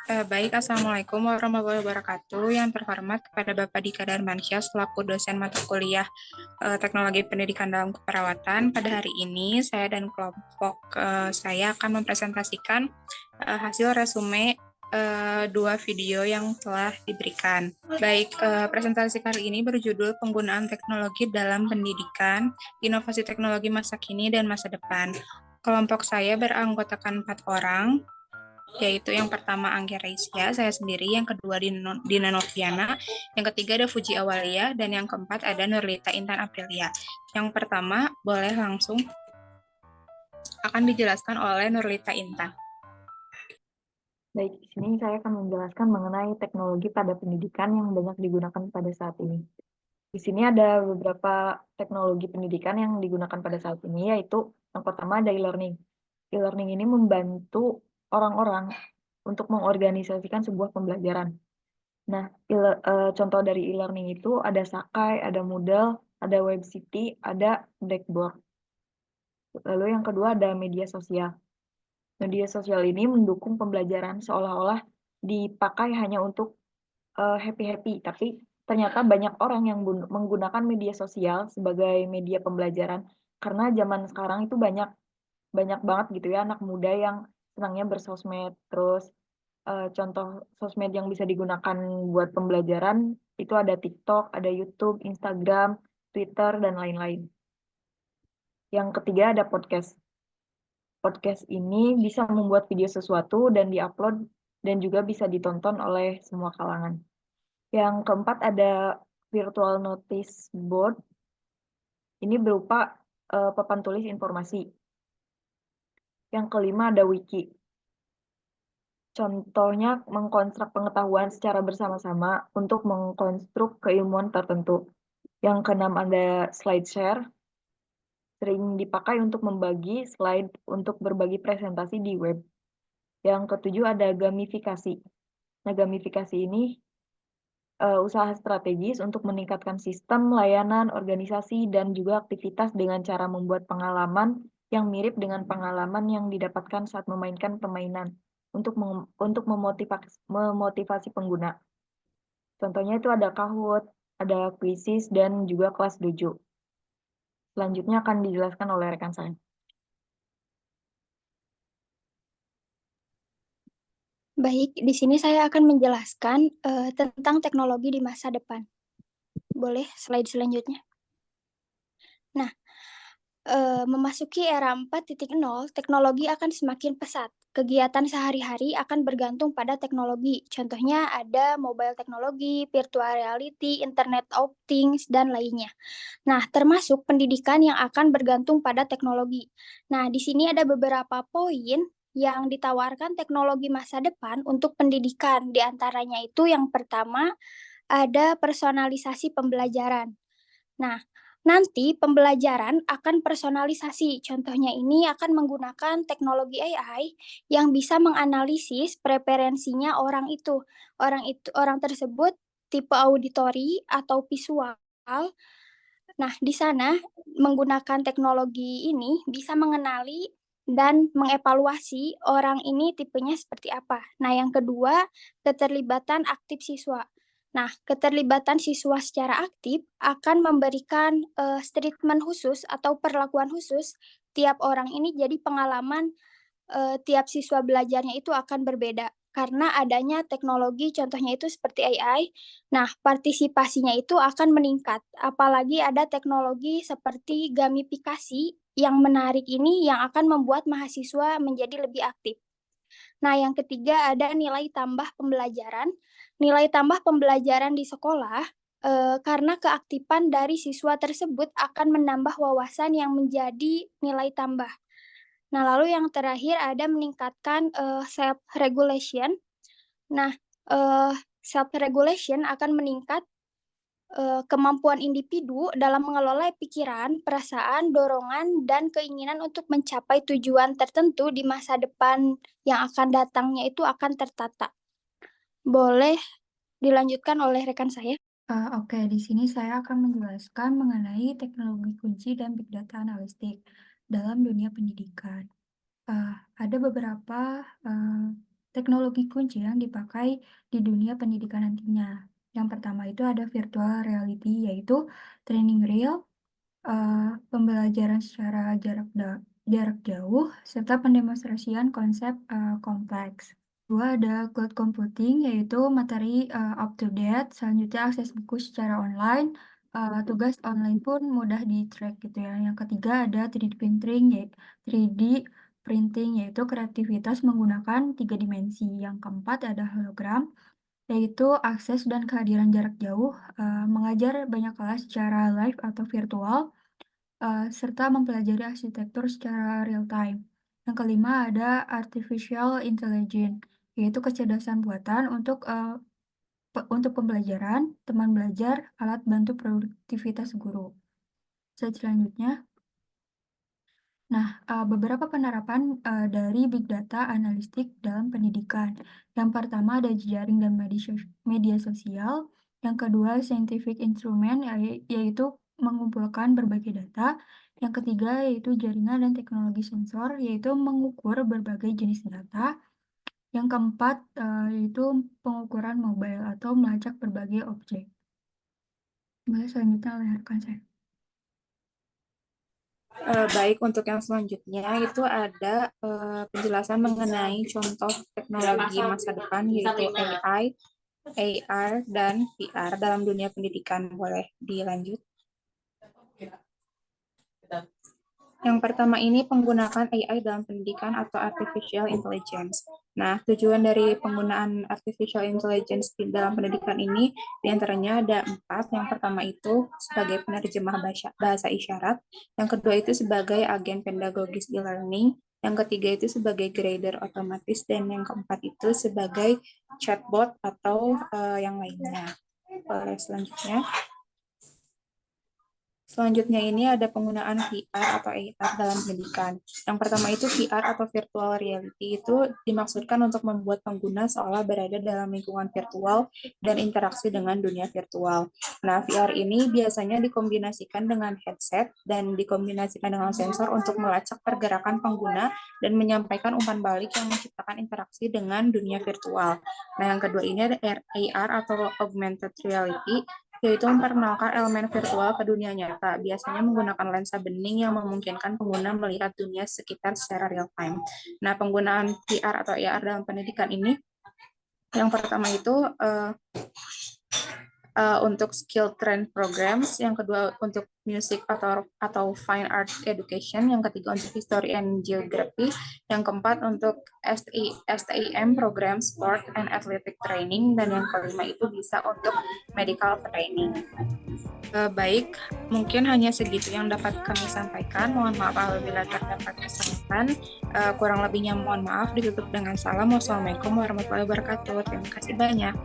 Baik, Assalamualaikum warahmatullahi wabarakatuh. Yang terhormat kepada Bapak Dika Darmansyah selaku dosen mata kuliah Teknologi Pendidikan dalam Keperawatan. Pada hari ini, saya dan kelompok saya akan mempresentasikan hasil resume dua video yang telah diberikan. Baik, presentasi kali ini berjudul Penggunaan Teknologi dalam Pendidikan, Inovasi Teknologi Masa Kini dan Masa Depan. Kelompok saya beranggotakan 4 orang, yaitu yang pertama Angga Reisya, saya sendiri, yang kedua Dina Noviana, yang ketiga ada Fuji Awalia, dan yang keempat ada Nurlita Intan Aprilia. Yang pertama, boleh langsung akan dijelaskan oleh Nurlita Intan. Baik, di sini saya akan menjelaskan mengenai teknologi pada pendidikan yang banyak digunakan pada saat ini. Di sini ada beberapa teknologi pendidikan yang digunakan pada saat ini, yaitu yang pertama ada e-learning. E-learning ini membantu orang-orang untuk mengorganisasikan sebuah pembelajaran. Nah, contoh dari e-learning itu ada Sakai, ada Moodle, ada WebCity, ada Blackboard. Lalu yang kedua ada media sosial. Media sosial ini mendukung pembelajaran seolah-olah dipakai hanya untuk happy-happy, tapi ternyata banyak orang yang menggunakan media sosial sebagai media pembelajaran karena zaman sekarang itu banyak banyak banget gitu ya anak muda yang senangnya bersosmed. Terus contoh sosmed yang bisa digunakan buat pembelajaran itu ada TikTok, ada YouTube, Instagram, Twitter, dan lain-lain. Yang ketiga ada podcast. Podcast ini bisa membuat video sesuatu dan diupload dan juga bisa ditonton oleh semua kalangan. Yang keempat ada virtual notice board. Ini berupa papan tulis informasi. Yang kelima ada wiki. Contohnya mengkonstruk pengetahuan secara bersama-sama untuk mengkonstruk keilmuan tertentu. Yang keenam ada slide share. Sering dipakai untuk membagi slide untuk berbagi presentasi di web. Yang ketujuh ada gamifikasi. Nah, gamifikasi ini usaha strategis untuk meningkatkan sistem, layanan, organisasi, dan juga aktivitas dengan cara membuat pengalaman yang mirip dengan pengalaman yang didapatkan saat memainkan permainan untuk memotivasi pengguna. Contohnya itu ada Kahoot, ada Quizzes, dan juga kelas dojo. Selanjutnya akan dijelaskan oleh rekan saya. Baik, di sini saya akan menjelaskan tentang teknologi di masa depan. Boleh slide selanjutnya. Nah, memasuki era 4.0, teknologi akan semakin pesat. Kegiatan sehari-hari akan bergantung pada teknologi. Contohnya ada mobile teknologi, virtual reality, internet of things, dan lainnya. Nah, termasuk pendidikan yang akan bergantung pada teknologi. Nah, di sini ada beberapa poin yang ditawarkan teknologi masa depan untuk pendidikan. Di antaranya itu yang pertama ada personalisasi pembelajaran. Nah, nanti pembelajaran akan personalisasi. Contohnya ini akan menggunakan teknologi AI yang bisa menganalisis preferensinya orang itu. Orang tersebut tipe auditory atau visual. Nah, di sana menggunakan teknologi ini bisa mengenali dan mengevaluasi orang ini tipenya seperti apa. Nah, yang kedua, keterlibatan aktif siswa. Nah, keterlibatan siswa secara aktif akan memberikan treatment khusus atau perlakuan khusus. Tiap orang ini jadi pengalaman tiap siswa belajarnya itu akan berbeda karena adanya teknologi contohnya itu seperti AI. Nah, partisipasinya itu akan meningkat apalagi ada teknologi seperti gamifikasi yang menarik ini yang akan membuat mahasiswa menjadi lebih aktif. Nah, yang ketiga ada nilai tambah pembelajaran. Nilai tambah pembelajaran di sekolah karena keaktifan dari siswa tersebut akan menambah wawasan yang menjadi nilai tambah. Nah, lalu yang terakhir ada meningkatkan self regulation. Nah, self regulation akan meningkat kemampuan individu dalam mengelola pikiran, perasaan, dorongan, dan keinginan untuk mencapai tujuan tertentu di masa depan yang akan datangnya itu akan tertata. Boleh dilanjutkan oleh rekan saya? Oke, di sini saya akan menjelaskan mengenai teknologi kunci dan big data analistik dalam dunia pendidikan. Ada beberapa teknologi kunci yang dipakai di dunia pendidikan nantinya. Yang pertama itu ada virtual reality, yaitu training real, pembelajaran secara jarak jauh, serta pendemonstrasian konsep kompleks. Dua ada cloud computing, yaitu materi up to date, selanjutnya akses buku secara online, tugas online pun mudah di-track gitu ya. Yang ketiga ada 3D printing, yaitu kreativitas menggunakan 3 dimensi. Yang keempat ada hologram, yaitu akses dan kehadiran jarak jauh, mengajar banyak kelas secara live atau virtual, serta mempelajari arsitektur secara real time. Yang kelima ada artificial intelligence, yaitu kecerdasan buatan untuk pembelajaran, teman belajar, alat bantu produktivitas guru. Slide selanjutnya. Nah, beberapa penerapan dari Big Data Analistik dalam pendidikan. Yang pertama ada jejaring dan media sosial. Yang kedua, scientific instrument, yaitu mengumpulkan berbagai data. Yang ketiga, yaitu jaringan dan teknologi sensor, yaitu mengukur berbagai jenis data. Yang keempat, yaitu pengukuran mobile atau melacak berbagai objek. Boleh selanjutnya oleh rekan saya. Baik, untuk yang selanjutnya itu ada penjelasan mengenai contoh teknologi masa depan, yaitu AI, AR, dan VR dalam dunia pendidikan. Boleh dilanjut. Yang pertama ini penggunaan AI dalam pendidikan atau Artificial Intelligence. Nah, tujuan dari penggunaan Artificial Intelligence di dalam pendidikan ini diantaranya ada 4. Yang pertama itu sebagai penerjemah bahasa isyarat. Yang kedua itu sebagai agen pedagogis e-learning. Yang ketiga itu sebagai grader otomatis. Dan yang keempat itu sebagai chatbot atau yang lainnya. Boleh selanjutnya. Selanjutnya ini ada penggunaan VR atau AR dalam pendidikan. Yang pertama itu VR atau virtual reality itu dimaksudkan untuk membuat pengguna seolah berada dalam lingkungan virtual dan interaksi dengan dunia virtual. Nah, VR ini biasanya dikombinasikan dengan headset dan dikombinasikan dengan sensor untuk melacak pergerakan pengguna dan menyampaikan umpan balik yang menciptakan interaksi dengan dunia virtual. Nah, yang kedua ini ada AR atau augmented reality, yaitu memperkenalkan elemen virtual ke dunia nyata, biasanya menggunakan lensa bening yang memungkinkan pengguna melihat dunia sekitar secara real time. Nah, penggunaan VR atau AR dalam pendidikan ini, yang pertama itu untuk skill train programs, yang kedua untuk music atau fine art education, yang ketiga untuk history and geography, yang keempat untuk STIM program sport and athletic training, dan yang kelima itu bisa untuk medical training. Baik, mungkin hanya segitu yang dapat kami sampaikan. Mohon maaf apabila terdapat kesalahan. Kurang lebihnya mohon maaf. Ditutup dengan salam. Wassalamualaikum warahmatullahi wabarakatuh. Terima kasih banyak.